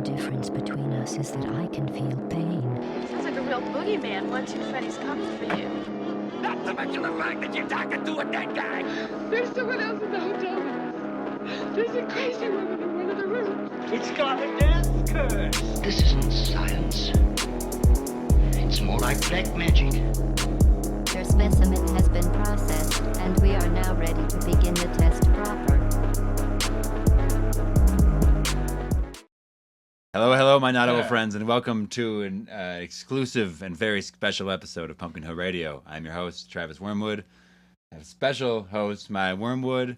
difference between us is that I can feel pain. Sounds like a real boogeyman once Freddy's coming for you. Not to mention the fact that you're talking to a dead guy. There's someone else in the hotel with us. There's a crazy woman in one of the rooms. It's got a death curse. This isn't science. It's more like black magic. Your specimen has been processed, and we are now ready to begin the test proper. Hello, my Notable friends, and welcome to an exclusive and very special episode of Pumpkin Hill Radio. I'm your host, Travis Wyrmwood. I have a special host, Maya Wyrmwood,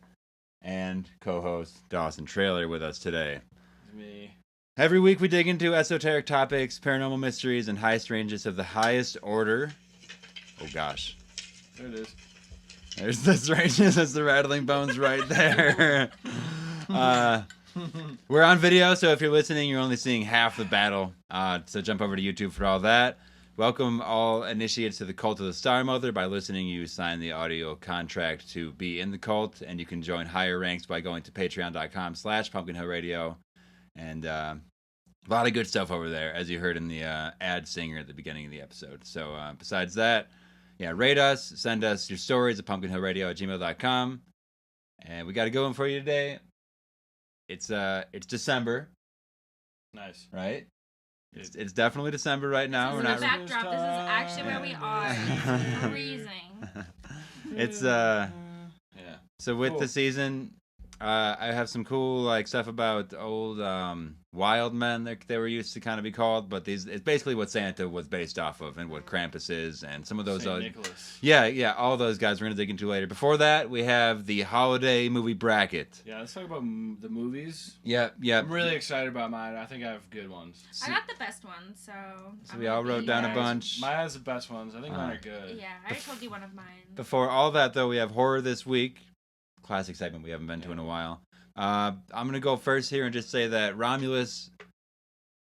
and co-host Dawson Trailer with us today. It's me. Every week we dig into esoteric topics, paranormal mysteries, and high strangeness of the highest order. Oh gosh. There it is. There's the strangeness, that's the rattling bones right there. We're on video, so if you're listening, you're only seeing half the battle. So jump over to YouTube for all that. Welcome all initiates to the Cult of the Star Mother. By listening, you sign the audio contract to be in the cult, and you can join higher ranks by going to patreon.com/Pumpkin Hill Radio. And a lot of good stuff over there, as you heard in the ad singer at the beginning of the episode. So besides that, rate us, send us your stories at pumpkinhillradio@gmail.com. And we got a good one for you today. It's December. Nice. Right? It's definitely December right now. We're not backdrop. This is actually where we are. It's freezing. It's So with the season, I have some cool stuff about old wild men they were used to kind of be called, but it's basically what Santa was based off of and what Krampus is, and some of those Saint Nicholas. Yeah, all those guys we're gonna dig into later. Before that, we have the holiday movie bracket. Yeah, let's talk about the movies. Yeah. I'm really excited about mine. I think I have good ones. I got the best ones, so we all wrote down a bunch. Mine has the best ones. I think mine are good. Yeah, I already told you one of mine. Before all that, though, we have horror this week. Classic segment we haven't been to in a while. I'm going to go first here and just say that Romulus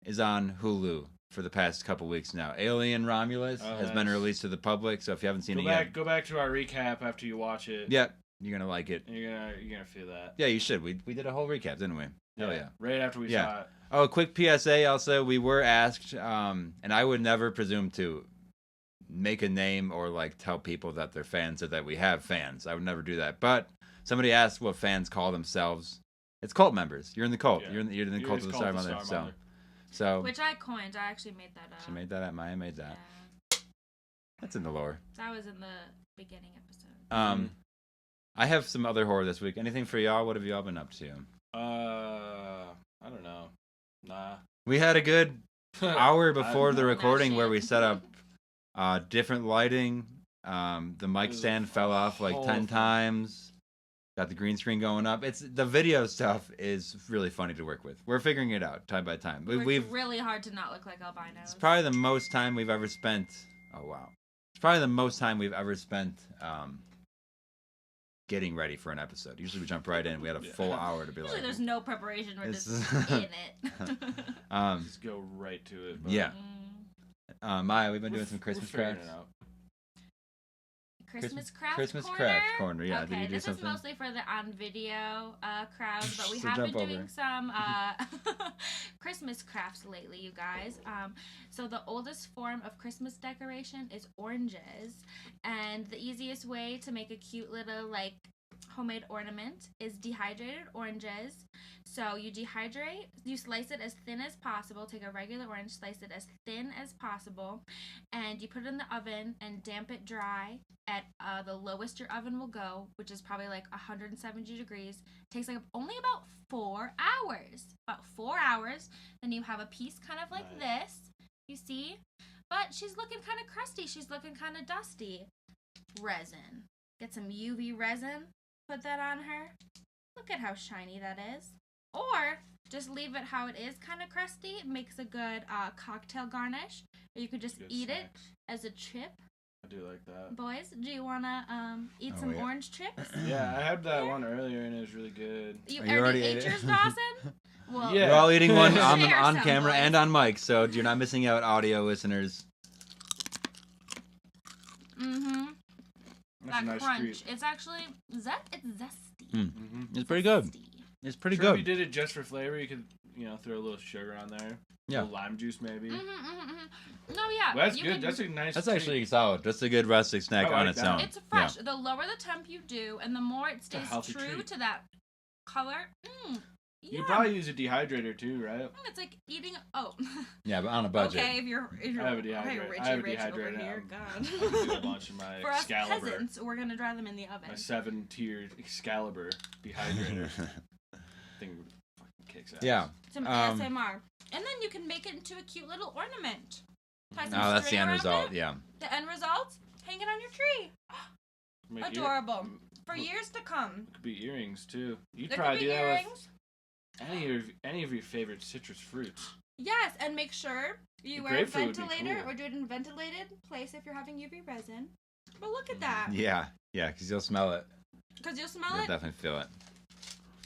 is on Hulu for the past couple weeks now. Alien Romulus has been released to the public, so if you haven't seen it yet... Go back to our recap after you watch it. Yeah, you're going to like it. You're gonna feel that. Yeah, you should. We did a whole recap, didn't we? Hell yeah. Right after we saw it. Oh, quick PSA also, we were asked, and I would never presume to make a name or tell people that they're fans or that we have fans. I would never do that. But somebody asked what fans call themselves. It's cult members. You're in the cult. Yeah. You're in the cult of the Star Mother. So which I coined. I actually made that up. She made that up. Maya made that. Yeah. That's in the lore. That was in the beginning episode. I have some other horror this week. Anything for y'all? What have y'all been up to? I don't know. Nah. We had a good hour before the recording where we set up different lighting. The mic stand fell off 10 times. Got the green screen going up. The video stuff is really funny to work with. We're figuring it out time by time. We've really hard to not look like albinos. It's probably the most time we've ever spent. Oh wow! It's probably the most time we've ever spent getting ready for an episode. Usually we jump right in. We had a full hour to be Usually there's no preparation. We're just in it. Just go right to it. But... Yeah. Maya, we've been doing some Christmas crafts. Christmas craft corner. Yeah. Okay, did you do this something? is mostly for the on video crowd, but we So have been jump doing over. some Christmas crafts lately, you guys. So the oldest form of Christmas decoration is oranges, and the easiest way to make a cute little homemade ornament is dehydrated oranges. So you dehydrate, you slice it as thin as possible, take a regular orange, slice it as thin as possible, and you put it in the oven and damp it dry at the lowest your oven will go, which is probably 170 degrees. Takes only about 4 hours. About 4 hours. Then you have a piece kind of like this, you see? But she's looking kind of crusty. She's looking kind of dusty. Resin. Get some UV resin. Put that on her. Look at how shiny that is. Or just leave it how it is, kind of crusty. It makes a good cocktail garnish. Or you could just eat it as a chip. I do like that. Boys, do you want to eat some orange chips? Yeah, I had that one earlier and it was really good. You already ate yours, Dawson? Well, We're all eating one on some, camera boys. and on mic, so you're not missing out, audio listeners. Mm-hmm. That's That a nice crunch. treat. It's actually it's zesty. It's pretty good. It's pretty Sure, good. if you did it just for flavor, you could throw a little sugar on there. Yeah. A little lime juice maybe. No, yeah. Well, that's you good. can- That's a nice. That's treat. actually solid. That's a good rustic snack I on like its that. own. It's fresh. The lower the temp you do, and the more it stays healthy true treat. to that color. You probably use a dehydrator too, right? It's like eating. Oh. Yeah, but on a budget. Okay, if you're I have a dehydrator. Richie I have a Rich over dehydrator. here, I'm God. doing a bunch of my For us Excalibur. peasants, we're gonna dry them in the oven. My 7-tiered Excalibur dehydrator. Thing fucking kicks ass. Yeah. Some ASMR, and then you can make it into a cute little ornament. Tie some Oh, that's the string end around result. it. Yeah. The end result, hang it on your tree. Make Adorable. For years to come. It could be earrings too. You There probably could do be that earrings. with any of your favorite citrus fruits. Yes, and make sure you wear a grapefruit would be ventilator cool. or do it in a ventilated place if you're having UV resin. But look at that. Yeah, because you'll smell it. Because you'll smell You'll it. definitely feel it.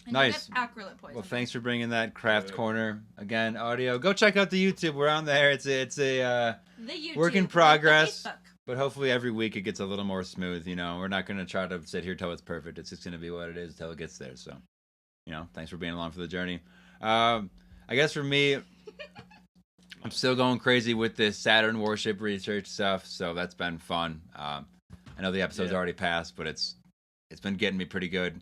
And Nice. You get acrylate poison. Well, thanks for bringing that craft Good. corner again. Audio. Go check out the YouTube. We're on there. It's a The YouTube, work in not the progress. Facebook. But hopefully every week it gets a little more smooth. We're not going to try to sit here till it's perfect. It's just going to be what it is till it gets there. So, thanks for being along for the journey. I guess for me, I'm still going crazy with this Saturn worship research stuff. So that's been fun. I know the episode's already passed, but it's been getting me pretty good.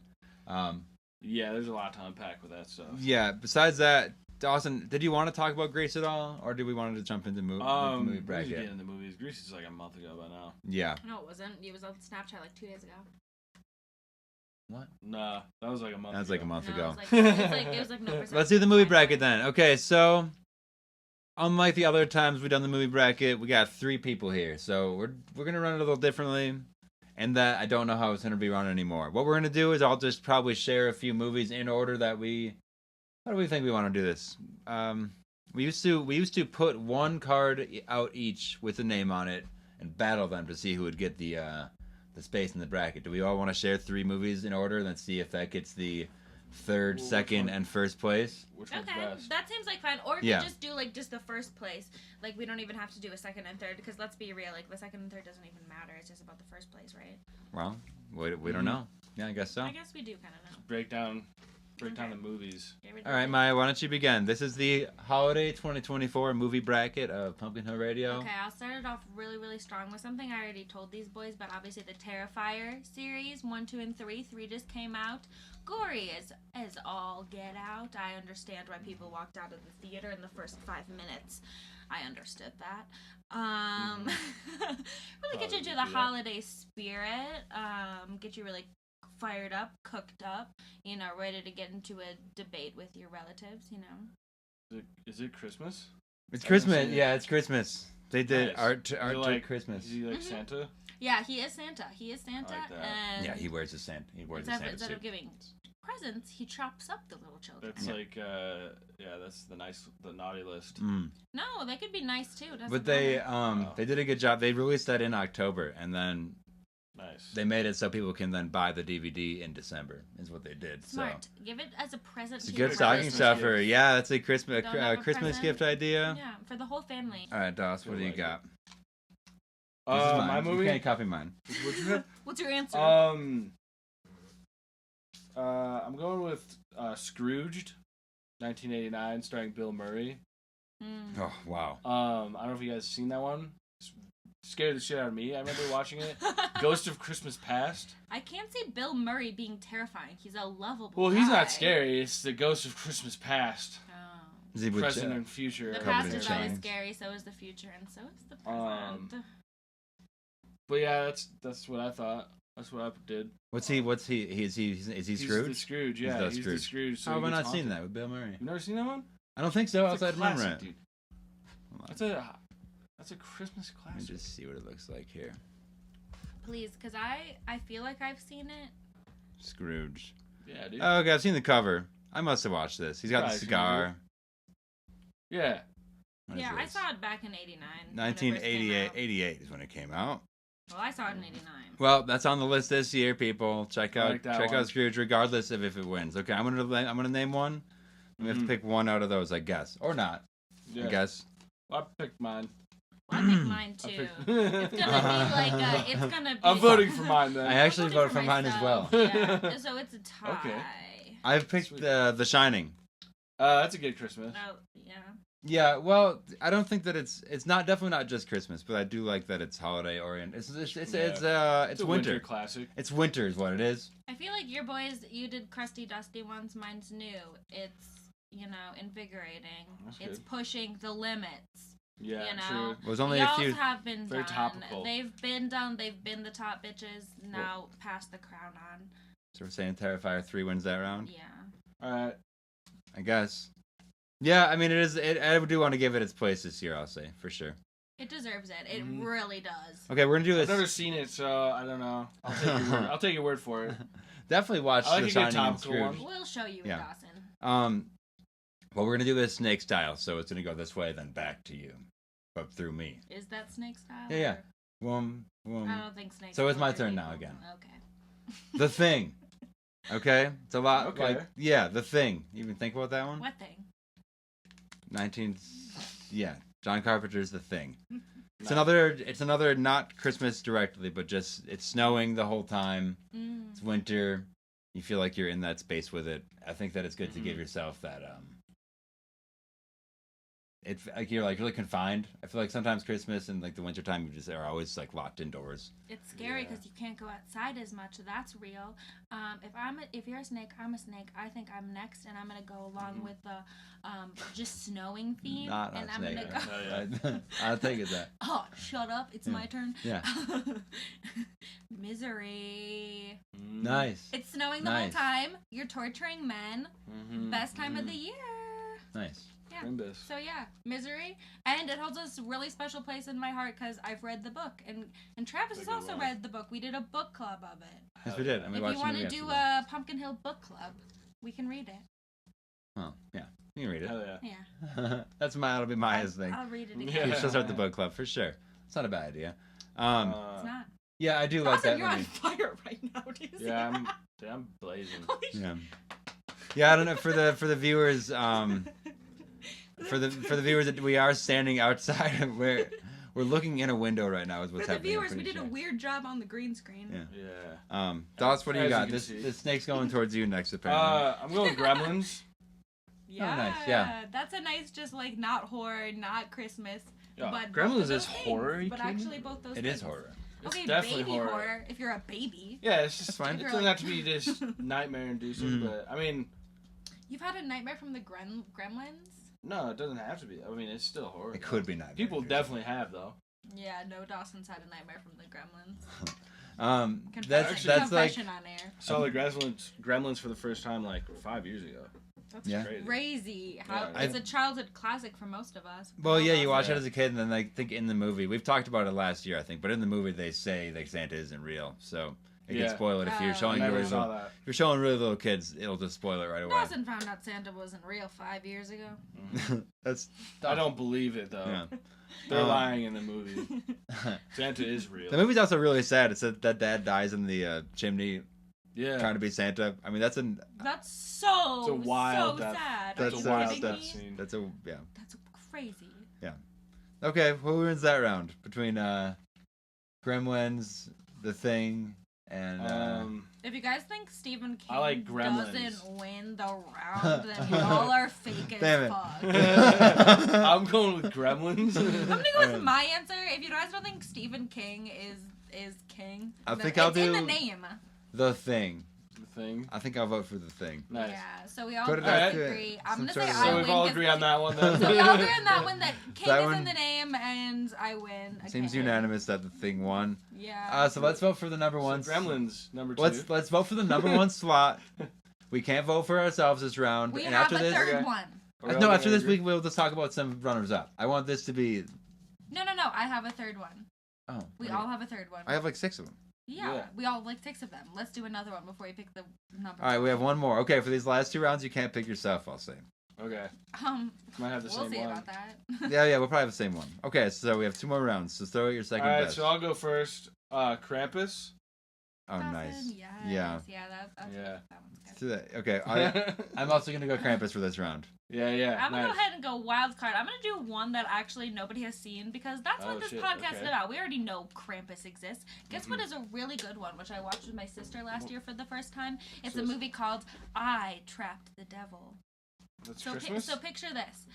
Yeah, there's a lot to unpack with that stuff. Yeah. Besides that, Dawson, did you want to talk about Grease at all, or did we want to jump into movie We bracket? should get in the movies. Grease is like a month ago by now. Yeah. No, it wasn't. It was on Snapchat like 2 days ago. What? Nah, that was like a month. That was ago. like a month No, ago. it was like no percent. Let's do the movie bracket then. Okay, so unlike the other times we've done the movie bracket, we got 3 people here. So we're gonna run it a little differently, and that I don't know how it's gonna be run anymore. What we're gonna do is I'll just probably share a few movies in order that we. How do we think we want to do this? We used to put one card out each with a name on it and battle them to see who would get the space in the bracket. Do we all want to share 3 movies in order, then see if that gets the third, Well, which second, one? and first place? Which one's Okay, best? that seems like fun. Or if Yeah. you just do like just the first place, like we don't even have to do a second and third because let's be real, like the second and third doesn't even matter. It's just about the first place, right? Well, we don't know. Yeah, I guess so. I guess we do kind of know. Break down Okay. the movies. Here we All right, go. Maya, why don't you begin? This is the holiday 2024 movie bracket of Pumpkin Hill Radio. Okay, I'll start it off really, really strong with something I already told these boys, but obviously the Terrifier series 1, 2, and 3. 3 just came out. Gory as all get out. I understand why people walked out of the theater in the first 5 minutes. I understood that. Really get you into the holiday spirit. Get you really fired up, cooked up, ready to get into a debate with your relatives, Is it Christmas? It's I haven't Christmas. seen it. Yeah, it's Christmas. They did Nice. art Is to it like Christmas. Is he like Mhm. Santa? Yeah, he is Santa. He is Santa, like that. and Yeah, he wears a Santa. He wears a Santa instead of suit. giving presents, he chops up the little children. That's Yeah. like that's the naughty list. Mm. No, they could be nice too. Doesn't But they matter. they did a good job. They released that in October, and then Nice. they made it so people can then buy the DVD in December. Is what they did. Smart. So Give it as a present. it's a to good your stocking Christmas stuffer. gift. Yeah, that's a Christmas Don't have a Christmas present? gift idea. Yeah, for the whole family. All right, Doss, what do you like got? This is mine. My movie. You can't copy mine. What'd you have? What's your answer? I'm going with Scrooged, 1989, starring Bill Murray. Oh wow. I don't know if you guys seen that one. It's scared the shit out of me. I remember watching it. Ghost of Christmas Past. I can't see Bill Murray being terrifying. He's a lovable Well, he's guy. not scary. It's the Ghost of Christmas Past, Oh. Is he with present and future. The Covered past in is always chains. scary, so is the future, and so is the present. But yeah, that's what I thought. That's what I did. What's he? Is he He's Scrooge? the Scrooge. Yeah, the he's Scrooge. the Scrooge. So How have I he not gets seen haunted. that with Bill Murray? You've never seen that one? I don't think so. It's a Outside classic, remember it. dude. Hold on. That's a Christmas Let me classic. just see what it looks like here. Please, because I feel like I've seen it. Scrooge. Yeah, dude. Oh, okay, I've seen the cover. I must have watched this. He's got the Probably seen cigar. Yeah. What is Yeah, I this? saw it back in 89. when it first came 1988. out. 88 is when it came out. Well, I saw it in 89. Well, that's on the list this year, people. Check I out like that check one. out Scrooge, regardless of if it wins. Okay, I'm gonna name one. We have to Mhm. pick one out of those, I guess, or not. Yeah. I guess. Well, I picked mine. Well, I picked mine I too. picked- It's gonna be like it's gonna be. I'm voting for mine then. I actually I'm voted voting for mine as well. myself, Yeah, so it's a tie. Okay. I've picked Sweet. The Shining. That's a good Christmas. Oh, yeah. Yeah, well, I don't think that it's definitely not just Christmas, but I do like that it's holiday oriented. It's a winter. classic. It's winter is what it is. I feel like your boys, you did crusty, dusty ones. Mine's new. It's, invigorating. That's It's good. pushing the limits. Yeah, True. It was only Y'all's a few. have been Very done. topical. They've been done. They've been the top bitches. Now pass the crown on. So we're saying Terrifier 3 wins that round. Yeah. All right. I guess. Yeah, I mean, I do want to give it its place this year, I'll say, for sure. It deserves it. It Mhm. really does. Okay, we're going to do I've this. never seen it, so I don't know. I'll take your word for it. Definitely watch I like The a good Shining and topical Scrooge. one. We'll show you, Yeah. Dawson. Well, we're going to do this snake style, so it's going to go this way, then back to you. But through me. Is that snake style? Yeah. or- Whoom, whoom. I don't think snakes. So it's my are turn people. now again. Okay. The Thing. Okay? It's a lot Okay. The Thing. You even think about that one? What thing? John Carpenter's The Thing. It's Nice. another not Christmas directly, but just it's snowing the whole time. Mm. It's winter. You feel like you're in that space with it. I think that it's good to give yourself that it's like you're like really confined. I feel like sometimes Christmas and like the winter time you just are always like locked indoors. It's scary Yeah. because you can't go outside as much. That's real. If you're a snake, I'm a snake. I think I'm next, and I'm gonna go along with the just snowing theme. Not and a I'm snake. gonna go. I'll take it that. Oh, shut up! It's my turn. Yeah. Misery. Nice. It's snowing the Nice. whole time. You're torturing men. Mhm. Best time of the year. Nice. Yeah. Krampus. So yeah, Misery, and it holds a really special place in my heart because I've read the book, and Travis It's has a good also one. read the book. We did a book club of it. Yes, we did. And we If watched you the want to movie do after a Pumpkin Hill book club, we can read it. that. Oh, yeah. You can read it. Hell yeah. Yeah, That'll be Maya's thing. I'll read it again. Yeah. She'll start the book club for sure. It's not a bad idea. It's not. Yeah, I do like Dawson, that you're on movie. fire right now. Do you see Yeah, that? I'm blazing. Holy shit. Yeah. Yeah, I don't know for the viewers for the viewers that we are standing outside and we're looking in a window right now is what's For the happening. I'm viewers, we pretty did a sure. weird job on the green screen. Yeah. Yeah. Dots, what do you As you got? can This see. the snake's going towards you next apparently. I'm going Gremlins. Yeah, nice, yeah. That's a nice, just like not horror, not Christmas, Yeah, but Gremlins both of is those horror, things, you but kidding me? actually both those. It things. is horror. It's Okay, definitely baby horror. if you're a baby. Yeah, it's just That's fine. It You're doesn't like- have to be just nightmare inducing, Mhm. but I mean, You've had a nightmare from the Gremlins? no, it doesn't have to be. I mean, it's still horror. It though. could be nightmare. People definitely have though. Yeah, no, Dawson's had a nightmare from the Gremlins. That's like Confession on air. Saw the Gremlins for the first time like 5 years ago. That's Yeah. crazy. How Yeah. it's a childhood classic for most of us. well, yeah, you Dawson. watch it as a kid, and then I think in the movie we've talked about it last year, I think, but in the movie they say that Santa isn't real, so it Yeah. can spoil it if you're Oh. I showing never really saw little, that. if you're showing really little kids, it'll just spoil it right away. Dawson found out Santa wasn't real 5 years ago. That's I don't believe it though. yeah. They're Um, lying in the movie. Santa is real. The movie's also really sad. It's that dad dies in the chimney Yeah. trying to be Santa. I mean, that's That's so It's a wild so death. sad. That's Are a you wild kidding death me? scene. that's a yeah. That's crazy. Okay, who wins that round between Gremlins, The Thing, and If you guys think Stephen King I like Gremlins. doesn't win the round, then y'all are fake as Damn it. fuck. I'm going with Gremlins. I'm gonna go with my answer. If you guys don't think Stephen King is king, I then think I'll it's in the do- name. The Thing. The Thing. I think I'll vote for The Thing. Nice. Yeah, so we all Put it both out to agree. I'm some gonna sort say of- I So win. we've all 'cause- agreed on that one then. So we all agree on that one that King That is one- in the name and I win. Seems again. unanimous that The Thing won. Yeah. So let's vote for the number So one. Gremlins number 2. Let's vote for the number one slot. We can't vote for ourselves this round. we and have after a this, third Okay. one. Are we all no, gonna after this agree? week we'll just talk about some runners up. I want this to be. No. I have a third one. Oh, We all have a third one. I have like 6 of them. Yeah, Yeah. we all like 6 of them. Let's do another one before you pick the number. All right, we have one more. Okay, for these last 2 rounds, you can't pick yourself. I'll say. Okay. We'll Might have the same see one. about that. Yeah, we'll probably have the same one. Okay, so we have 2 more rounds. So throw out your second All right, best. so I'll go first. Krampus. Oh, Dawson, nice. Yes. Yeah. Yeah, that's Yeah. that one's good. So that- okay, I'm also gonna go Krampus for this round. Yeah. I'm gonna Nice. go ahead and go wild card. I'm gonna do one that actually nobody has seen because that's Oh, what this shit, podcast is okay. about. We already know Krampus exists. Guess what is a really good one, which I watched with my sister last year for the first time? It's a Sis. movie called I Trapped the Devil. That's So, Christmas? so picture this.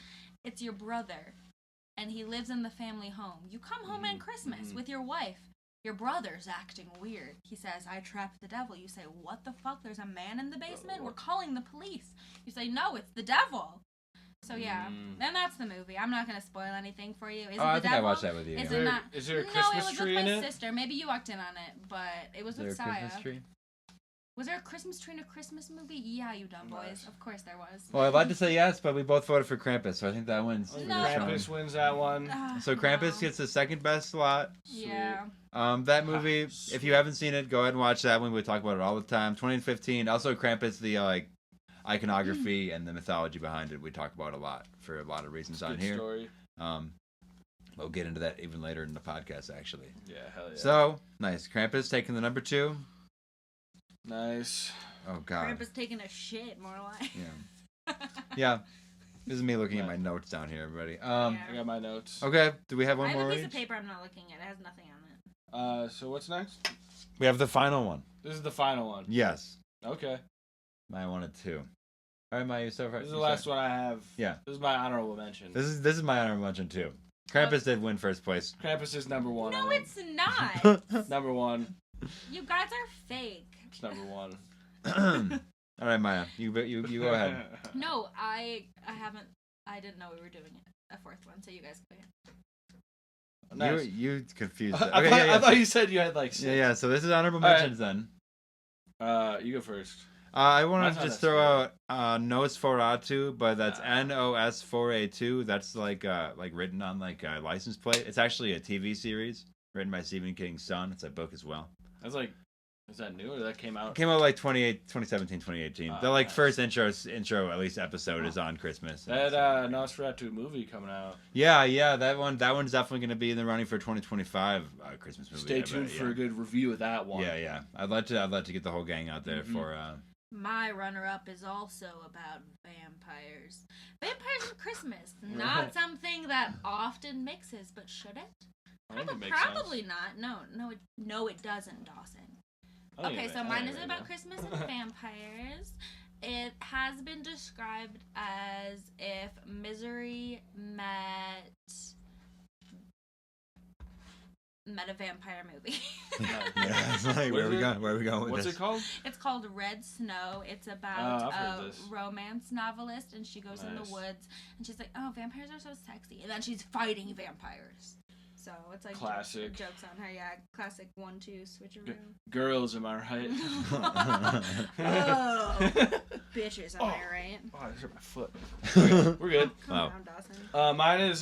It's your brother, and he lives in the family home. You come home on Christmas with your wife. Your brother's acting weird. He says, I trapped the devil. You say, what the fuck? There's a man in the basement? We're calling the police. You say, no, it's the devil. So yeah, and that's the movie. I'm not gonna spoil anything for you. Is it the I think devil? I watched that with you. Is yeah. it not? Is there a No, Christmas it was tree with in my it? sister. Maybe you walked in on it, but it was Is there with a Saya. Christmas tree? Was there a Christmas tree in a Christmas movie? Yeah, you dumb boys. Nice. Of course there was. Well, I'd like to say yes, but we both voted for Krampus, so I think that wins. No. Krampus wins that one. So Krampus No. gets the second best slot. Yeah. That movie, if you haven't seen it, go ahead and watch that one. We talk about it all the time. 2015. Also, Krampus, the iconography and the mythology behind it, we talk about a lot for a lot of reasons on Good here. story. We'll get into that even later in the podcast, actually. Yeah, hell yeah. So nice. Krampus taking the number 2. Nice. Oh God. Krampus taking a shit, more like. Yeah. Yeah. This is me looking at my notes down here, everybody. I got my notes. Okay. Do we have I one have more? a piece of each? paper I'm not looking at. It has nothing on it. So what's next? We have the final one. This is the final one. Yes. Okay. Maya wanted 2. All right, Maya, you so far. This is the last one I have. Yeah. This is my honorable mention. This is my honorable mention too. Krampus did win first place. Krampus is number 1. No, it's not. Number 1. You guys are fake. It's number 1. All right, Maya, you go ahead. No, I haven't. I didn't know we were doing a fourth one, so you guys go ahead. Nice. You confused it. I, Okay, thought, yeah. I thought you said you had like 6. Yeah. So this is honorable All right. mentions then. You go first. I want Mine's to not just that throw out Nosferatu, but that's Ah. NOS4A2. That's like written on like a license plate. It's actually a TV series written by Stephen King's son. It's a book as well. That's like, is that new or that came out? It came out like 2017, 2018. Oh, The like nice. first intro at least episode is on Christmas. That Nosferatu movie coming out. Yeah, that one's definitely going to be in the running for 2025 Christmas movie. Stay I bet, tuned yeah. for a good review of that one. Yeah. I'd like to get the whole gang out there for. My runner-up is also about vampires. Vampires and Christmas, not something that often mixes, but should it? I think it makes Probably sense. not. No, it doesn't, Dawson. I think Okay, it so ma- I mine think is it about makes Christmas and vampires. It has been described as if Misery met a vampire movie. Yeah, it's like, where are we going with What's this? it called? It's called Red Snow. It's about I've heard a this. romance novelist, and she goes in the Nice. woods, and she's like, "Oh, vampires are so sexy," and then she's fighting vampires. So it's like Classic. jokes on her. Yeah, classic 1-2 switcheroo. Girls, am I right? Oh, bitches, am I right? Oh, I just hurt my foot. Okay, we're good. Calm Wow. down, Dawson. Mine is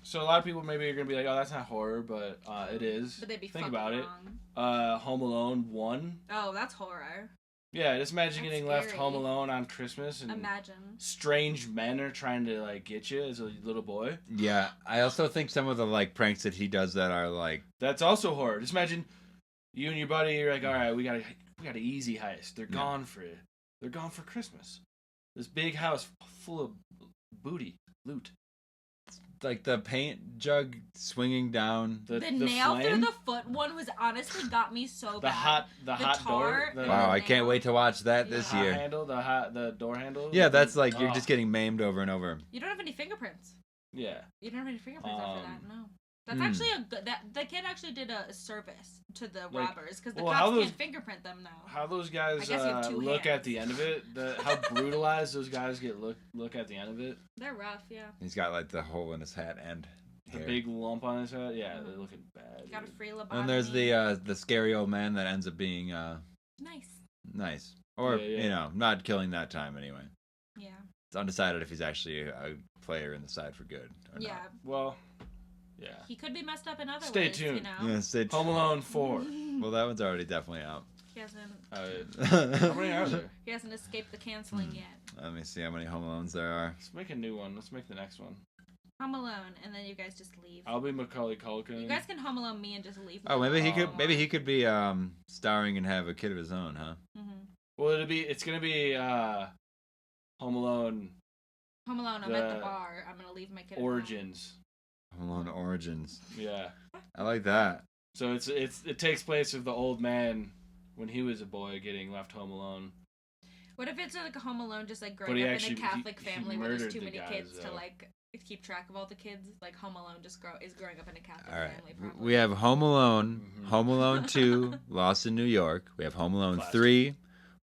so a lot of people maybe are gonna be like, oh, that's not horror, but it is. But they'd be Think fucking about wrong. it. Home Alone 1. Oh, that's horror. Yeah, just imagine That's getting left scary. home alone on Christmas and Imagine. strange men are trying to like get you as a little boy. Yeah, I also think some of the like pranks that he does that are like That's also horror. Just imagine you and your buddy. You're like, all right, we got an easy heist. They're gone for it. They're gone for Christmas. This big house full of booty, loot. like the paint jug swinging down. The The nail flame? through the foot one was honestly got me so The bad. hot door. tar- Wow, I nail. can't wait to watch that The this hot year. handle, the door handle. Yeah, that's like you're Oh, just getting maimed over and over. You don't have any fingerprints. Yeah. You don't have any fingerprints after that. No. That's Hmm. actually a good. That the kid actually did a service to the Like, robbers because the well, how cops those- can't fingerprint them now. How those I guys guess you have two look hands. at the end of it, how brutalized those guys get look at the end of it. They're rough, yeah. He's got like the hole in his hat and The hair. big lump on his head. Yeah, they're looking bad. Got a dude. free lobotomy. And there's the scary old man that ends up being nice. nice, or Yeah. you know, not killing that time anyway. Yeah. It's undecided if he's actually a player in the side for good or Yeah. Well, yeah. He could be messed up in other Stay ways. tuned. You know. not. Yeah, stay Home Alone 4. Well, that one's already definitely out. He hasn't. How many are there? He hasn't escaped the canceling yet. Let me see how many Home Alones there are. Let's make a new one. Let's make the next one. Home Alone, and then you guys just leave. I'll be Macaulay Culkin. You guys can Home Alone me and just leave. Oh, maybe he could. Oh. Maybe he could be starring and have a kid of his own, huh? Mm-hmm. Well, it's gonna be Home Alone Home Alone. I'm at The the bar. I'm gonna leave my kid. at home. Origins. Home Alone Origins. Yeah. I like that. So it takes place of the old man when he was a boy getting left home alone. What if it's like a Home Alone, just like But growing he up in actually- a Catholic he family where there's murdered too the many guys, kids to though. like keep track of all the kids? Like Home Alone just is growing up in a Catholic All right. family. Probably. We have Home Alone, Mhm. Home Alone 2, Lost in New York. We have Home Alone Classic. 3.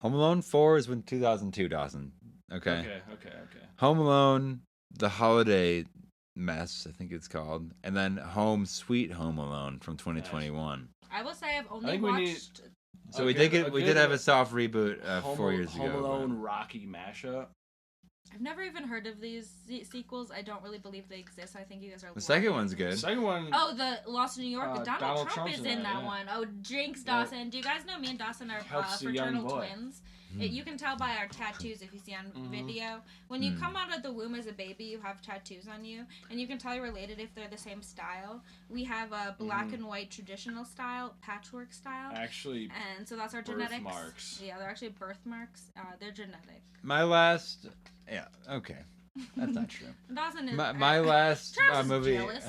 Home Alone 4 is when 2002, Dawson. Okay. Okay. Home Alone, The Holiday Mess, I think it's called. And then Home Sweet Home Alone from 2021. I will say I've only think we need- watched. So A we good- did a we good- did have a soft reboot Home 4 years Home ago. Alone Rocky mashup. I've never even heard of these sequels. I don't really believe they exist. I think you guys are. But the second one's The good. second one. Oh, the Lost in New York. Donald Donald Trump Trump's is in that yeah. one. Oh, Jinx, Yeah. Dawson. Do you guys know me and Dawson are Helps the young fraternal boy. twins? You can tell by our tattoos if you see on Mhm. video. When you come out of the womb as a baby, you have tattoos on you, and you can tell you're related if they're the same style. We have a black and white traditional style, patchwork style, Actually, and so that's our genetics. birthmarks. Yeah, they're actually birthmarks. They're genetic. My last yeah, okay. That's not true. Dawson is My last Travis is movie. jealous.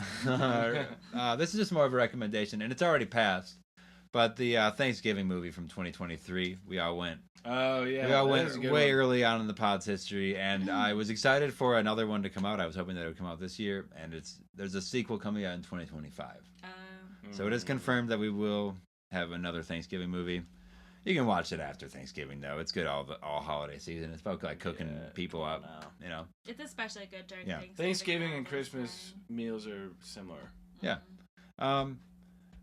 This is just more of a recommendation, and it's already passed. But the Thanksgiving movie from 2023, we all went. Oh yeah. we all that went is a good way one. early on in the pod's history, and I was excited for another one to come out. I was hoping that it would come out this year, and there's a sequel coming out in 2025. So it is confirmed that we will have another Thanksgiving movie. You can watch it after Thanksgiving though. It's good all holiday season. It's about like cooking Yeah, people up, no. you know. It's especially good during Yeah. Thanksgiving and holidays, Christmas and- meals are similar. Yeah.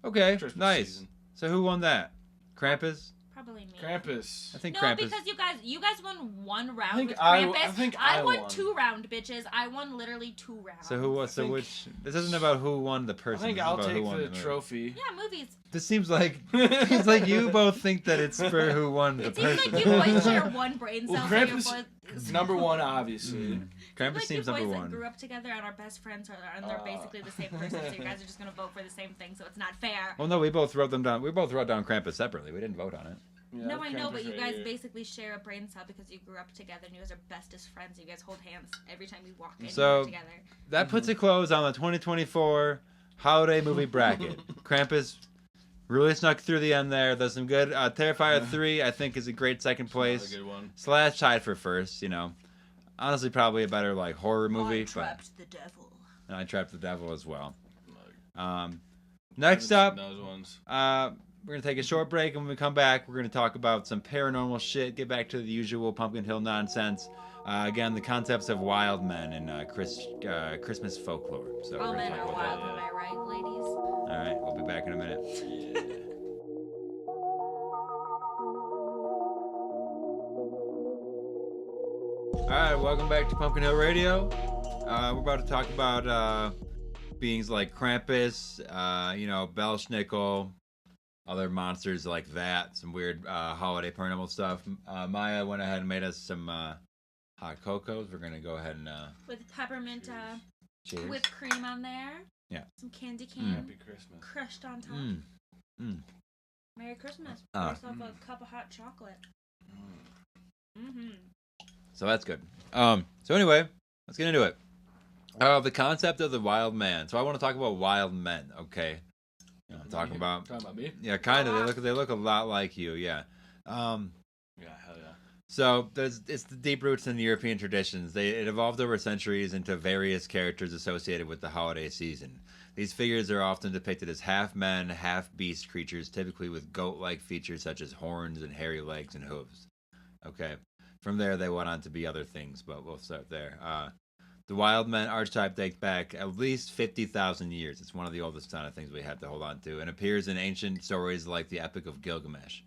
Okay, Christmas nice. season. So who won that? Krampus? Probably me. Krampus. I think No, Krampus. because you guys won one round think with I- Krampus. I think I won won. 2 round, bitches. I won literally 2 rounds. So who was? So think- which? This isn't about who won the I person. think this is I'll about take who won the movie. trophy. Yeah, movies. This seems like it's like you both think that it's for who won the It seems person. like you boys share one brain cell. Well, so your Krampus boys, number one, obviously. Krampus like seems you number boys one. like grew up together and are best friends, and they're basically the same person. So you guys are just gonna vote for the same thing. So it's not fair. Well, no, we both wrote them down. We both wrote down Krampus separately. We didn't vote on it. Yeah, No, I know, Krampus but you right guys here. basically share a brain cell because you grew up together and you guys are bestest friends. You guys hold hands every time you walk in So- together. That puts a close on the 2024 holiday movie bracket. Krampus really snuck through the end there. There's some good. Terrifier 3, I think, is a great second place. Another good one. Slash tied for first, you know. Honestly, probably a better like horror movie. I trapped the devil. But I trapped the devil as well. Like, Next haven't up, seen those ones. we're gonna take a short break, and when we come back, we're gonna talk about some paranormal shit. Get back to the usual Pumpkin Hill nonsense. Again, the concepts of wild men and Christmas folklore. So All we're gonna men talk are about wild, that. am I right, ladies? All right, we'll be back in a minute. All right, welcome back to Pumpkin Hill Radio. We're about to talk about beings like Krampus, Belschnickel, other monsters like that, some weird holiday paranormal stuff. Maya went ahead and made us some hot cocos. We're gonna go ahead and With peppermint cheers. whipped cream on there. Yeah. Some candy cane Happy Christmas. crushed on top. Mm. Merry Christmas. Ah. Pour yourself a cup of hot chocolate. Mm-hmm. So that's good. So anyway, let's get into it. The concept of the wild man. So I want to talk about wild men. Okay. You know, I'm talking about. Talking about me? Yeah, kind of. They look a lot like you. Yeah. Yeah, hell yeah. So it's the deep roots in the European traditions. It evolved over centuries into various characters associated with the holiday season. These figures are often depicted as half men, half beast creatures, typically with goat-like features such as horns and hairy legs and hooves. Okay. From there, they went on to be other things, but we'll start there. The wild men archetype dates back at least 50,000 years. It's one of the oldest kind of things we have to hold on to, and appears in ancient stories like the Epic of Gilgamesh.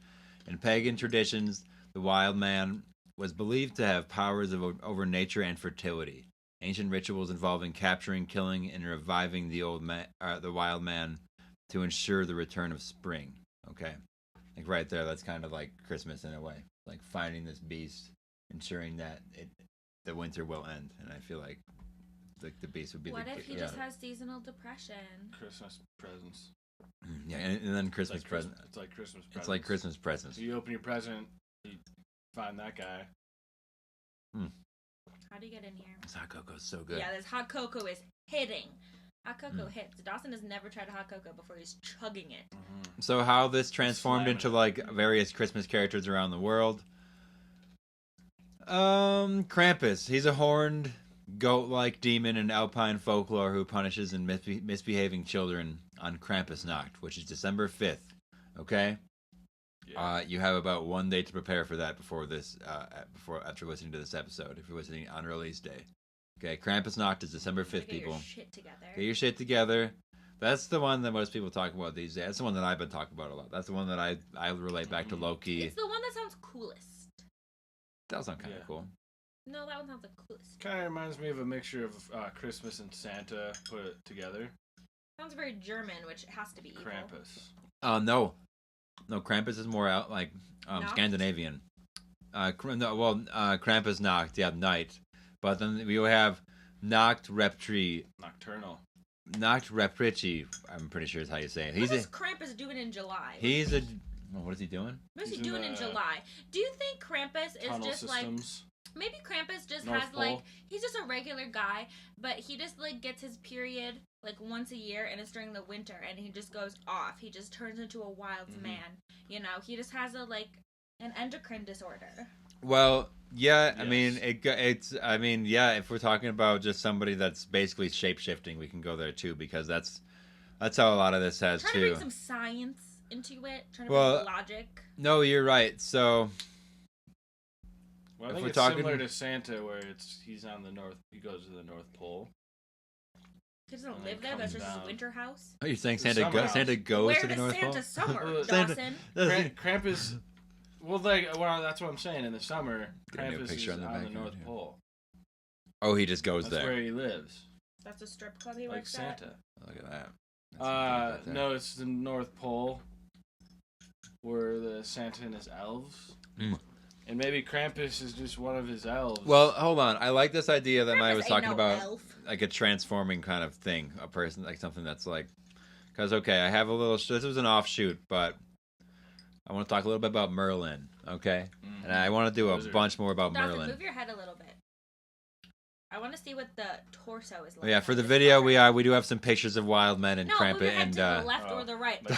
In pagan traditions, the wild man was believed to have powers over nature and fertility. Ancient rituals involving capturing, killing, and reviving the wild man to ensure the return of spring. Okay, like right there, that's kind of like Christmas in a way, like finding this beast, ensuring that the winter will end. And I feel like the beast would be What the if he just has seasonal depression? Christmas presents. yeah, and then Christmas It's like present. It's like Christmas presents. It's like Christmas presents. So you open your present, you find that guy. How do you get in here? This hot cocoa's so good. Yeah, this hot cocoa is hitting. Hot cocoa hits. Dawson has never tried a hot cocoa before. He's chugging it. So how this transformed Slamming into it. like various Christmas characters around the world. Krampus. He's a horned, goat-like demon in Alpine folklore who punishes and misbehaving children on Krampusnacht, which is December 5th. Okay? Yeah. You have about 1 day to prepare for that after listening to this episode, if you're listening on release day. Okay, Krampusnacht is December 5th, people. Get your shit together. Get your shit together. That's the one that most people talk about these days. That's the one that I've been talking about a lot. That's the one that I relate back to Loki. It's the one that sounds coolest. That sounds kind of cool. No, that one sounds the coolest. Kind of reminds me of a mixture of Christmas and Santa put together. Sounds very German, which has to be evil. Krampus. No, Krampus is more out like Nacht? Scandinavian. Krampusnacht, yeah, night. But then we will have Nacht Reptri. Nocturnal. Nacht Reprici, I'm pretty sure is how you say it. What is Krampus doing in July? What is he doing? What is he He's doing in July? Do you think Krampus is Tunnel just systems. maybe Krampus just North has Pole. he's just a regular guy, but he just gets his period once a year, and it's during the winter, and he just goes off. He just turns into a wild man. You know, he just has an endocrine disorder. Well, yeah, Yes. I mean, if we're talking about just somebody that's basically shape-shifting, we can go there too, because that's how a lot of this has Trying too. to bring some science into it. Trying to Well, bring logic. No, you're right. So, Well, I if think we're it's talking- similar to Santa, where he's on the north. He goes to the North Pole. He doesn't and live then there. That's comes just his down. winter house. are you saying The Santa summer house. Santa goes Where to the does North Santa Pole? summer, Santa- Dawson? Krampus. Well, that's what I'm saying. In the summer, Get a new Krampus picture is on the on back the of North it, yeah. Pole. Oh, he just goes That's there. where he lives, That's a strip club he like works at. Santa. Look at that. That's some dude right there. No, it's the North Pole, where the Santa and his elves. Mm. And maybe Krampus is just one of his elves. Well, hold on. I like this idea that Maya Krampus was ain't talking no about, elf. like a transforming kind of thing, a person, like something that's like, because okay, I have a little. This was an offshoot, but I want to talk a little bit about Merlin, okay? Mhm. And I want to do a Wizard. bunch more about Dawson, Merlin. move your head a little bit. I want to see what the torso is like. Oh, yeah, for on the this video, cover. we do have some pictures of wild men and No, move Krampus your head and. to the left or Oh. the right. Like-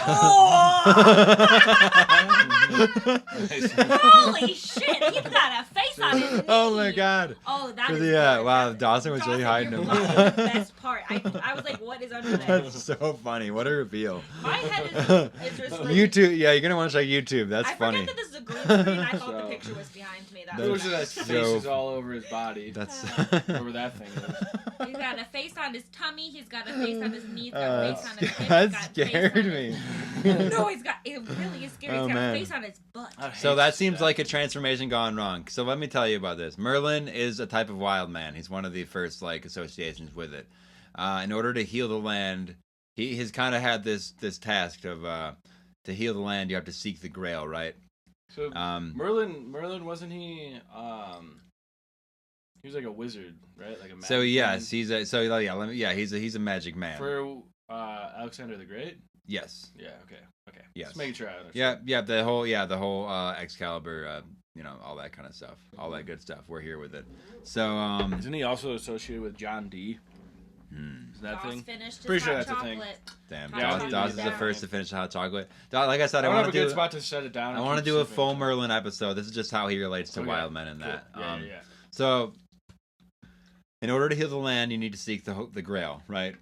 Holy shit! He's got a face on his knee. Oh my god! Oh, that For is the, good. wow, That- Dawson was really hiding you're him. blocking the best part. I was like, what is under there? That's so funny. What a reveal. My head is just like, YouTube, yeah, you're gonna want to check YouTube. That's I funny. forget that this is a green screen. I thought the So- picture was behind me. That Those was are bad. that So- faces all over his body. That's. Whatever that thing is. He's got a face on his tummy. He's got a face on his knee. He's got Oh, a face on his hip. that He's got a face scared on me. his... No, he's got. It really is scary. Oh, He's got man. a face on his butt. I hate So that to see seems like a transformation gone wrong. So let me tell you about this. Merlin is a type of wild man. He's one of the first associations with it. In order to heal the land, he has kind of had this task of to heal the land. You have to seek the Grail, right? So Merlin wasn't he? He was like a wizard, right? Like a magic So yes, man? he's a magic man. For Alexander the Great. Yes. Yeah. Okay. Yes. Just making sure I understand. Yeah, the whole Excalibur, all that kind of stuff, all that good stuff. We're here with it. So Isn't he also associated with John Dee? Is that Ross thing? finished his Pretty sure hot that's a thing. chocolate. damn, Yeah, Dawes is the down. first to finish the hot chocolate. Like I said, I I don't want have to a good do. spot to set it down. I and want to keep do a sipping. full Merlin episode. This is just how he relates to Okay. wild men and Cool. that. Yeah. So, in order to heal the land, you need to seek the Grail, right?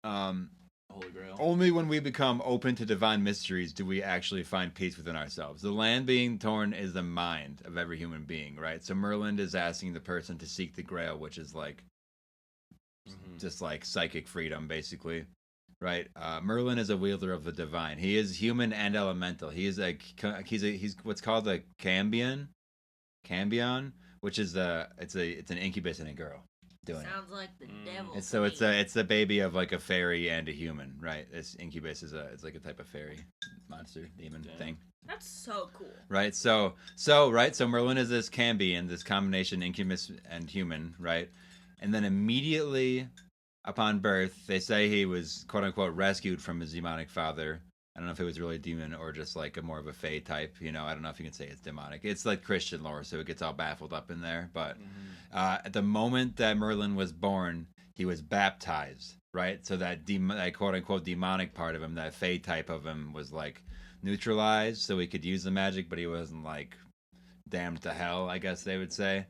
Holy Grail. Only when we become open to divine mysteries do we actually find peace within ourselves. The land being torn is the mind of every human being, right? So Merlin is asking the person to seek the Grail, which is like just like psychic freedom, basically, right? Merlin is a wielder of the divine. He is human and elemental. He's what's called a cambion, which is it's an incubus and a girl doing it. Sounds like the devil. It's the baby of like a fairy and a human, right? This incubus it's like a type of fairy monster demon thing, That's so cool. right? So Merlin is this cambion, this combination incubus and human, right? And then immediately upon birth, they say he was quote unquote rescued from his demonic father. I don't know if it was really a demon or just like more of a fae type. I don't know if you can say it's demonic. It's like Christian lore, so it gets all baffled up in there. But at the moment that Merlin was born, he was baptized, right? So that quote unquote demonic part of him, that fae type of him, was like neutralized, so he could use the magic, but he wasn't like damned to hell, I guess they would say,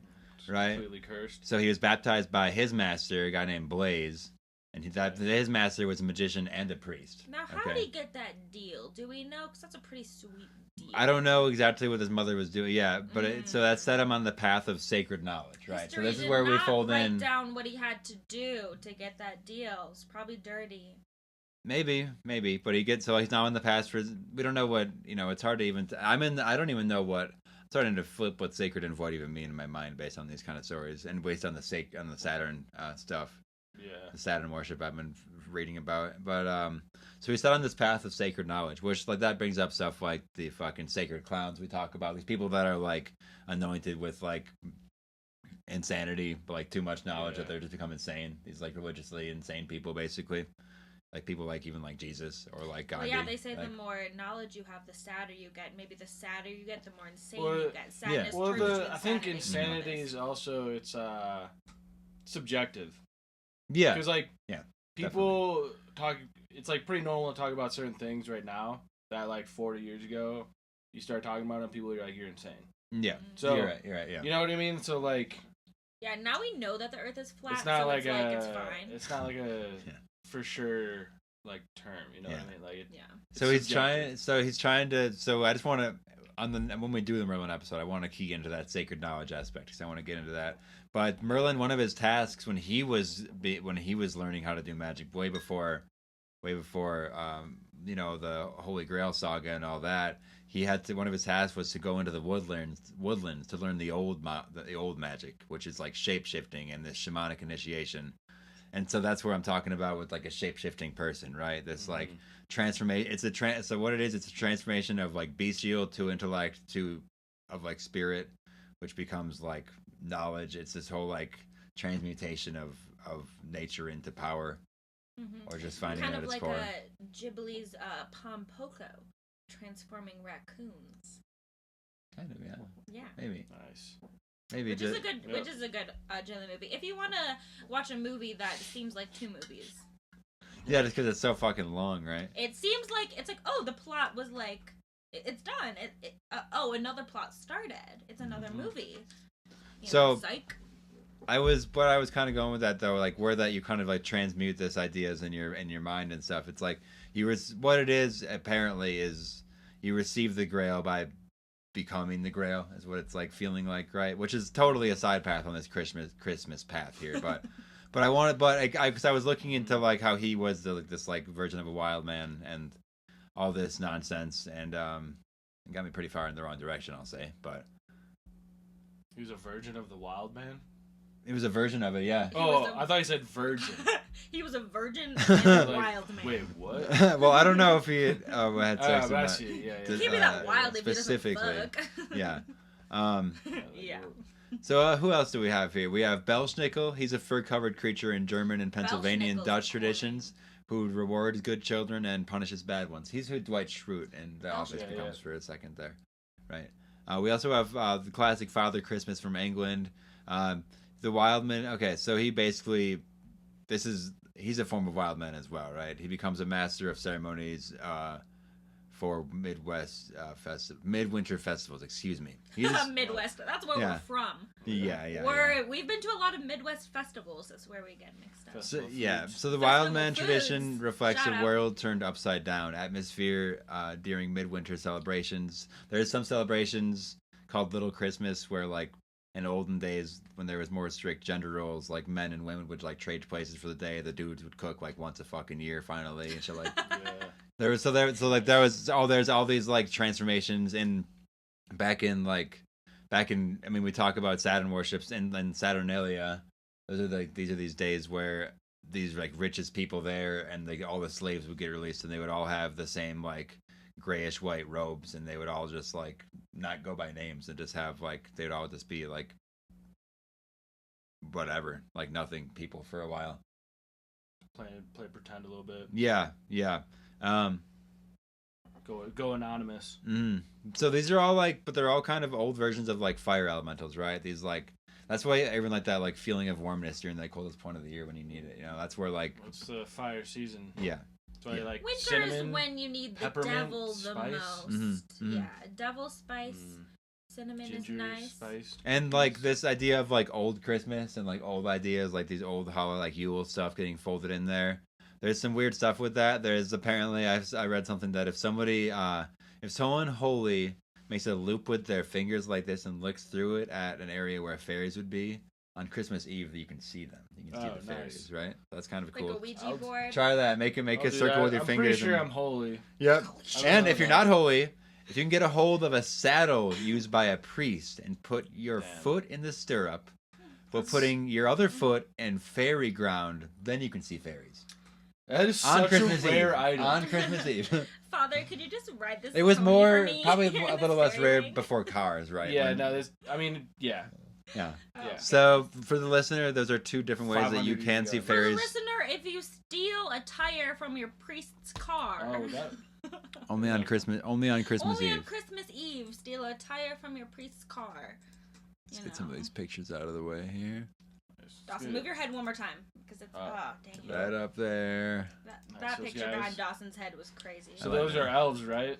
right? Completely cursed. So he was baptized by his master, a guy named Blaze, and his master was a magician and a priest. Now, how did he get that deal? Do we know? Because that's a pretty sweet deal. I don't know exactly what his mother was doing. Yeah, but so that set him on the path of sacred knowledge, right? History so this is did where we not fold write in. down what he had to do to get that deal. It's probably dirty. Maybe, but he's now in the past for. We don't know what It's hard to even. I don't even know what. I'm starting to flip what sacred and void even mean in my mind based on these kind of stories and based on the Saturn stuff. Yeah. The Saturn worship I've been reading about. But so he's set on this path of sacred knowledge, which like that brings up stuff like the fucking sacred clowns we talk about. These people that are like anointed with like insanity, but like too much knowledge that they're just become insane. These like religiously insane people, basically. Like people like even like Jesus or like Gandhi. Well, yeah, they say like, the more knowledge you have, the sadder you get. Maybe the sadder you get, the more insane Well, you get. Sadness Well, turns to I think insanity. insanity is also it's subjective. Yeah. Because like yeah, people talk. It's like pretty normal to talk about certain things right now that like 40 years ago you start talking about them, people are like, you're insane. Yeah. So you're right. Yeah. You know what I mean? So like. Yeah. Now we know that the Earth is flat. It's not so like it's fine. It's not like a for sure like term. You know what I mean? Like So he's trying to. So I just want to when we do the Merlin episode, I want to key into that sacred knowledge aspect because I want to get into that. But Merlin, one of his tasks when he was learning how to do magic way before the Holy Grail saga and all that, one of his tasks was to go into the woodlands to learn the old magic, which is like shape shifting and this shamanic initiation. And so that's where I'm talking about with like a shape-shifting person, right? This like transformation. So what it is, it's a transformation of like bestial to intellect of like spirit, which becomes like knowledge. It's this whole like transmutation of nature into power, or just finding kind out of its like core. Ghibli's Pompoko transforming raccoons. Kind of, yeah. Yeah. Maybe. Nice. Maybe Which is a good Ghibli movie. If you want to watch a movie that seems like two movies. Yeah, just because it's so fucking long, right? It seems like it's like, oh, the plot was like it's done. Another plot started. It's another movie. Psych. I was kind of going with that though, like where that you kind of like transmute this ideas in your mind and stuff. It's like what it is apparently is you receive the Grail by becoming the Grail is what it's like feeling like, right? Which is totally a side path on this Christmas path here, but I was looking into like how he was this like version of a wild man and all this nonsense, and it got me pretty far in the wrong direction, I'll say. But he was a version of the wild man. It was a version of it, yeah. I thought you said virgin. He was a virgin and a wild man. Wait, what? Well, I don't know if he had sex I see. Yeah. He can't be that wild if specifically. He doesn't fuck. Yeah. Yeah. So who else do we have here? We have Belschnickel. He's a fur-covered creature in German and Pennsylvania and Dutch traditions who rewards good children and punishes bad ones. He's who Dwight Schrute in The Office becomes for a second there. Right. We also have the classic Father Christmas from England. The Wildman. Okay, so he basically... He's a form of wild man as well, right? He becomes a master of ceremonies for midwinter festivals. Excuse me. Midwest. That's where we're from. Yeah. We've been to a lot of Midwest festivals. That's where we get mixed up. So the wild man tradition reflects a world turned upside down atmosphere during midwinter celebrations. There's some celebrations called Little Christmas where like in olden days when there was more strict gender roles, like men and women would like trade places for the day. The dudes would cook like once a fucking year finally and shit like there's all these like transformations back in I mean we talk about Saturn worships and Saturnalia. These are these days where these like richest people there and all the slaves would get released and they would all have the same like grayish white robes and they would all just like not go by names and just have like they'd all just be like whatever, like nothing people for a while. Play pretend a little bit. Yeah. Go anonymous. So these are all like, but they're all kind of old versions of like fire elementals, right? These like that's why everyone like that like feeling of warmness during the coldest point of the year when you need it. You know, that's where like it's the fire season. Yeah. So I like winter cinnamon, is when you need the devil the spice. most. Yeah, devil spice, cinnamon Ginger is nice. spiced. And like this idea of like old Christmas and like old ideas, like these old hollow like Yule stuff getting folded in there. There's some weird stuff with that. There's apparently I read something that if someone holy makes a loop with their fingers like this and looks through it at an area where fairies would be, on Christmas Eve you can see them. You can see the fairies, right? That's kind of Like cool. a Ouija board. Try that. Make I'll a do circle that. with your I'm fingers. pretty sure and... I'm holy. Yep. I don't And know if you're that. not holy, if you can get a hold of a saddle used by a priest and put your foot in the stirrup while putting your other foot in fairy ground, then you can see fairies. That is On such Christmas a rare Eve. item. On Christmas Eve. Father, could you just ride this? It was pony more, for me probably in a this little less fairy rare ring? before cars, right? Yeah, When- no, this. I mean, yeah. Yeah. Oh, Yeah. So, for the listener, those are two different ways that you 500 can years see ago. For the fairies. listener, if you steal a tire from your priest's car. Oh, that. Only on Christmas Only on Eve. Christmas Eve, steal a tire from your priest's car. Let's get some of these pictures out of the way here. Dawson, move your head one more time, because it's dang it. Right up there. That Nice, those picture guys. behind Dawson's head was crazy. So I like those that. are elves, right?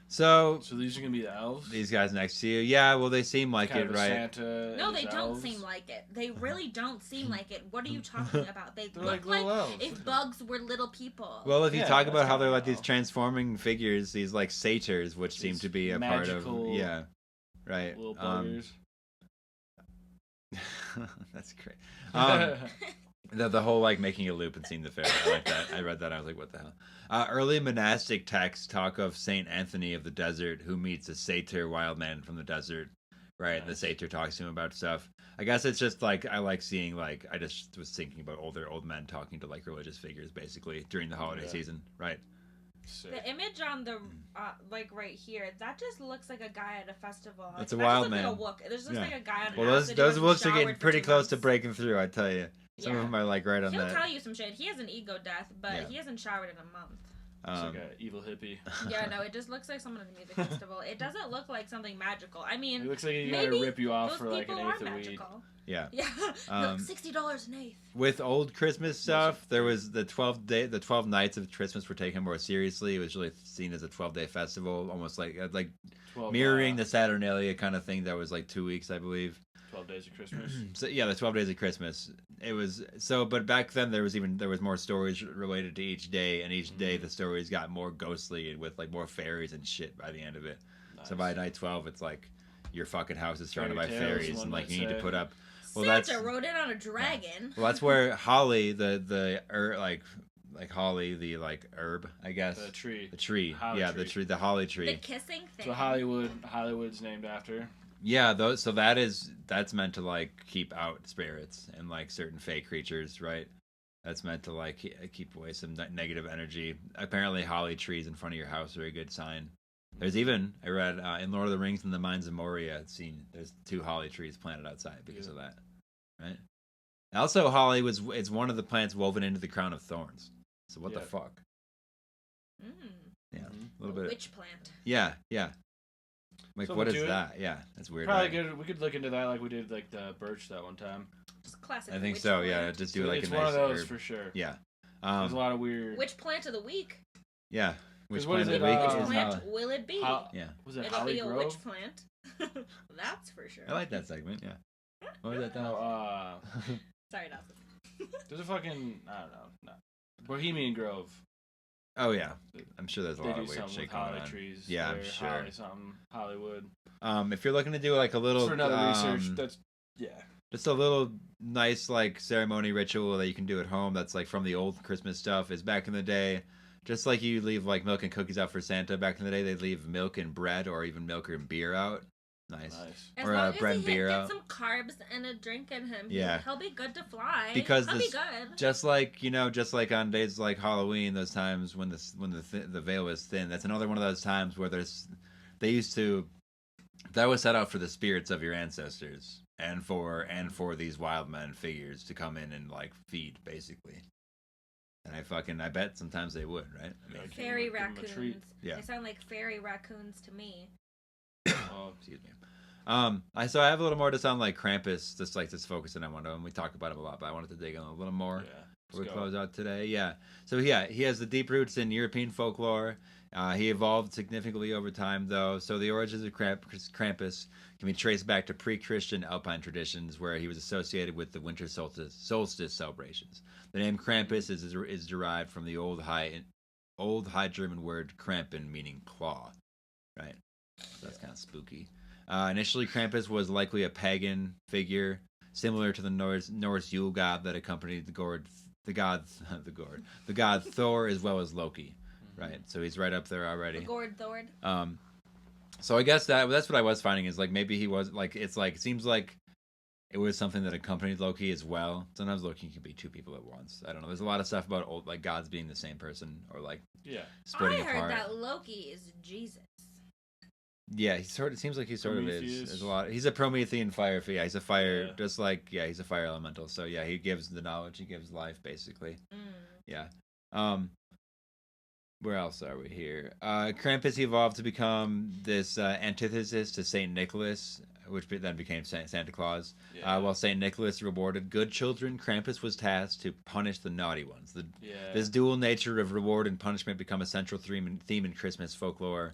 So, So these are gonna be the elves. these guys next to you, yeah, well, they seem like kind it, of a right? Santa. No, and they his don't elves. seem like it. They really don't seem like it. What are you talking about? They They're look like little elves. if bugs were little people. Well, if you Yeah, talk that's about how they're not like these elf. transforming figures, these like satyrs, which seem These to be a part of, magical yeah, right. Little buggers. That's great. The whole like making a loop and seeing the fairy. I like that. I read that. I was like, what the hell? Early monastic texts talk of Saint Anthony of the desert who meets a satyr wild man from the desert. Right, and the Nice. satyr talks to him about stuff. I guess it's just like I like seeing like I just was thinking about old men talking to like religious figures basically during the holiday Yeah. season. Right. Sick. The image on the like right here, that just looks like a guy at a festival. That's a That wild just looks man. Like a wook. There's just Yeah. like a guy at an Well, house those that those hasn't looks are showered getting for pretty 2 close to months. breaking through. I tell you, some of Yeah. them are like right on He'll that. tell you some shit. He has an ego death, but Yeah. he hasn't showered in a month. It's like an evil hippie. Yeah, no, it just looks like someone at a music festival. It doesn't look like something magical. I mean, It looks like he's maybe gonna rip you off those for like an people are eighth of weed. magical. Yeah. Yeah, Um, look, $60 an eighth. With old Christmas stuff, there was the 12 nights of Christmas were taken more seriously. It was really seen as a 12-day festival, almost like 12, mirroring the Saturnalia kind of thing. That was like 2 weeks, I believe. 12 days of Christmas. So yeah, the 12 days of Christmas. It was so, but back then there was more stories related to each day, and each day the stories got more ghostly with like more fairies and shit by the end of it. So by night 12, it's like your fucking house is surrounded by Fairy tales, fairies, one and like might you need to say. put up. Well, Santa that's rode in on a dragon. well, that's where holly, like holly, the like herb, I guess. The tree. The tree. Holly Yeah, tree. the holly The tree. kissing thing. So Hollywood's named after. Yeah, so that's meant to like keep out spirits and like certain fey creatures, right? That's meant to like keep away some negative energy. Apparently, holly trees in front of your house are a good sign. There's even I read in Lord of the Rings in the Mines of Moria. There's 2 holly trees planted outside because of that, right? And also, holly it's one of the plants woven into the crown of thorns. So what the Yeah. fuck? Mm, Yeah, Mhm. a little bit. witch plant. Yeah. Like Something what is to it. that? Yeah, that's weird. Probably right? good. We could look into that like we did like the birch that one time. Just classic. I think witch so. Plant. Yeah, just do So like it's a one nice of those herb. for sure. Yeah. There's a lot of weird. Witch plant of the week. Yeah. Which 'Cause what is plant of the it, week Which Oh, is plant holly. will it be? Yeah. Was it It'll Holly be a Grove? witch plant. That's for sure. I like that segment. Yeah. What was that? No, Don? Sorry, Dawson. there's a fucking I don't know. No. Bohemian Grove. Oh yeah. I'm sure there's a They lot do of weird something shit with going holly on. trees. Yeah, I'm there, sure. Holly something. Hollywood. If you're looking to do like a little, For another research. That's yeah. just a little nice like ceremony ritual that you can do at home. That's like from the old Christmas stuff. Is back in the day, just like you leave like milk and cookies out for Santa. Back in the day, they'd leave milk and bread, or even milk and beer out. Nice. As Or, long bread as and he beer get out. some carbs and a drink in him, Yeah. he'll be good to fly. Because he'll this- be good. Just like just like on days like Halloween, those times when the veil is thin. That's another one of those times where that was set out for the spirits of your ancestors and for these wild men figures to come in and like feed basically. And I bet sometimes they would, right? I mean, Like, Fairy give 'em a treat. raccoons. Yeah. They sound like fairy raccoons to me. Oh, excuse me. I have a little more just on like Krampus, just like this focusing on one of them. We talk about him a lot, but I wanted to dig in a little more. yeah. before we close out today. Yeah. So yeah, he has the deep roots in European folklore. He evolved significantly over time, though. So the origins of Krampus can be traced back to pre-Christian Alpine traditions, where he was associated with the winter solstice celebrations. The name Krampus is derived from the old High German word Krampen, meaning claw. Right. So that's kind of spooky. Initially, Krampus was likely a pagan figure, similar to the Norse Yule god that accompanied the god Thor, as well as Loki. Right, so he's right up there already. Thord. So I guess that's what I was finding is like maybe he was like it seems like it was something that accompanied Loki as well. Sometimes Loki can be two people at once. I don't know. There's a lot of stuff about old like gods being the same person or like splitting apart. I heard that Loki is Jesus. Yeah, it seems like he sort of is. There's a lot. He's a Promethean fire. Yeah, he's a fire. Just like he's a fire elemental. So yeah, he gives the knowledge. He gives life, basically. Yeah. Where else are we here? Krampus evolved to become this antithesis to Saint Nicholas, which then became Santa Claus. While Saint Nicholas rewarded good children, Krampus was tasked to punish the naughty ones. This dual nature of reward and punishment become a central theme in Christmas folklore.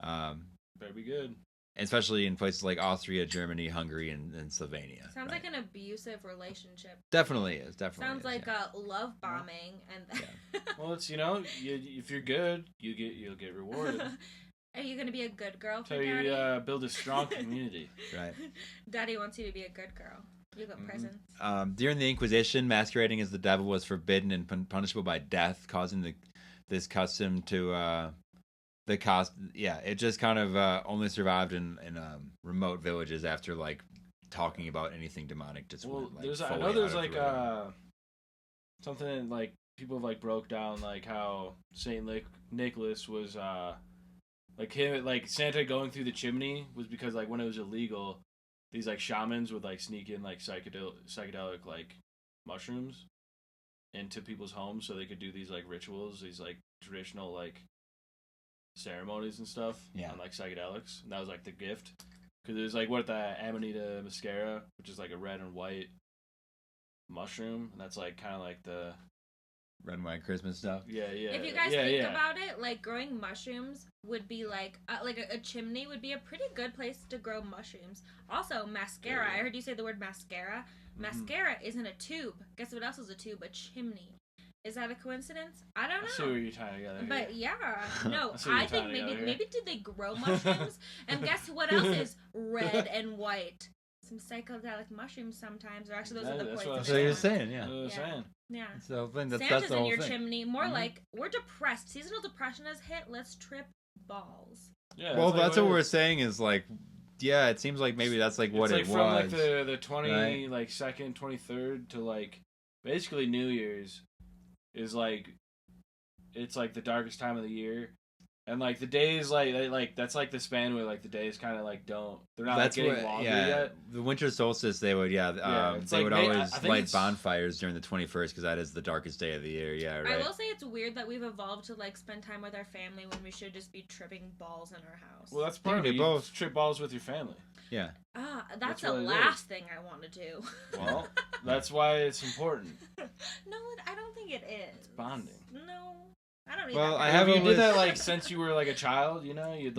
Very good. Especially in places like Austria, Germany, Hungary, and Slovenia. Sounds like an abusive relationship. Definitely is. Sounds like a love bombing, and well, it's if you're good, you'll get rewarded. Are you gonna be a good girl for Daddy? Daddy? Build a strong community. Right. Daddy wants you to be a good girl. You got presents. During the Inquisition, masquerading as the devil was forbidden and punishable by death, causing this custom to. It just kind of only survived in remote villages after like talking about anything demonic. Just well, went, like, I know there's like something like people have like broke down like how Saint Nicholas was like him like Santa going through the chimney was because like when it was illegal, these like shamans would like sneak in like psychedelic like mushrooms into people's homes so they could do these like rituals, these like traditional like ceremonies and stuff on like psychedelics, and that was like the gift because it was like the Amanita muscaria, which is like a red and white mushroom, and that's like kind of like the red and white Christmas stuff. Yeah. If you guys think about it, like growing mushrooms would be like a chimney would be a pretty good place to grow mushrooms. Also, mascara. I heard you say the word mascara. Mascara isn't a tube. Guess what else is a tube? A chimney. Is that a coincidence? I don't know. I see what you're tying together here. But no, I think maybe did they grow mushrooms? And guess what else is red and white? Some psychedelic mushrooms sometimes. Or actually, those are the poison. That's what you're saying, yeah. Yeah. That's the whole thing. Santa's that's the whole in your thing. chimney. More like, we're depressed. Seasonal depression has hit. Let's trip balls. Yeah. Well, that's what we're saying is like, yeah, it seems like maybe that's like what it was. From like the 20 like 2nd, 23rd to like basically New Year's. Is like, it's like the darkest time of the year, and like the days like that's like the span where like the days kind of like they're not like, getting longer yet. The winter solstice they would they would always light bonfires during the 21st because that is the darkest day of the year. Yeah, right. I will say it's weird that we've evolved to like spend time with our family when we should just be tripping balls in our house. Well, that's part of it. You trip balls with your family. Yeah. That's the last thing I want to do. Well, that's why it's important. No, I don't think it is. It's bonding. No, I don't. Well, you did that like since you were like a child, you'd like you'd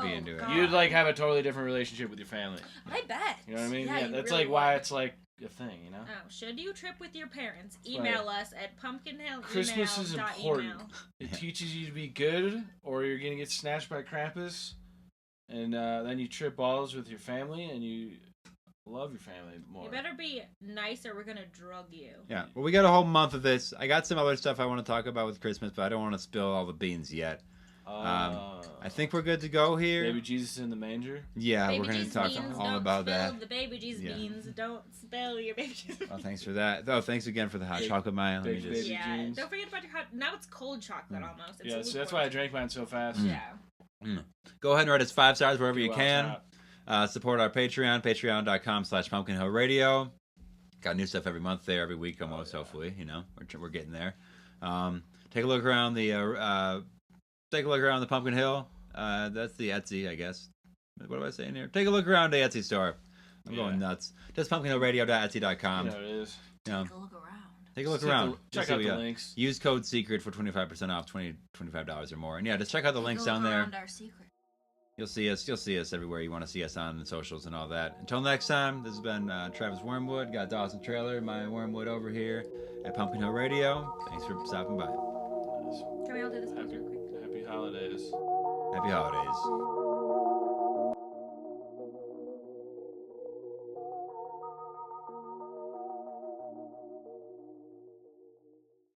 be into it. You'd like have a totally different relationship with your family. I bet. You know what I mean? Yeah, that's really like why it's like a thing, you know. Oh, should you trip with your parents? Email us at pumpkinhill. Christmas is important. It teaches you to be good, or you're gonna get snatched by Krampus. And then you trip balls with your family, and you love your family more. You better be nice, or we're gonna drug you. Yeah. Well, we got a whole month of this. I got some other stuff I want to talk about with Christmas, but I don't want to spill all the beans yet. I think we're good to go here. Baby Jesus in the manger. Yeah, baby we're going to talk all about that. The baby Jesus beans. Don't spill your baby Jesus. Well, thanks for that. Oh, thanks again for the hot chocolate, Maya. Let me just... Don't forget about your hot. Now it's cold chocolate almost. It's so that's why I drank mine so fast. Yeah. Go ahead and rate us 5 stars wherever you can. Support our Patreon, patreon.com/pumpkinhillradio. Got new stuff every month there, every week almost. Hopefully, we're getting there. Take a look around the Pumpkin Hill. That's the Etsy, I guess. What am I saying here? Take a look around the Etsy store. I'm going nuts. Just pumpkinhillradio.etsy.com. There it is. Take a look around. Take a look Check around. check Just see out what we the got. links. Use code SECRET for 25% off, $25 or more. And yeah, just check out the links down there. Around our secret. You'll see us everywhere you want to see us on the socials and all that. Until next time, this has been Travis Wyrmwood. Got Dawson Trailer, Maya Wyrmwood over here at Pumpkin Hill Radio. Thanks for stopping by. Can we all do this pose real quick? Happy holidays. Happy holidays.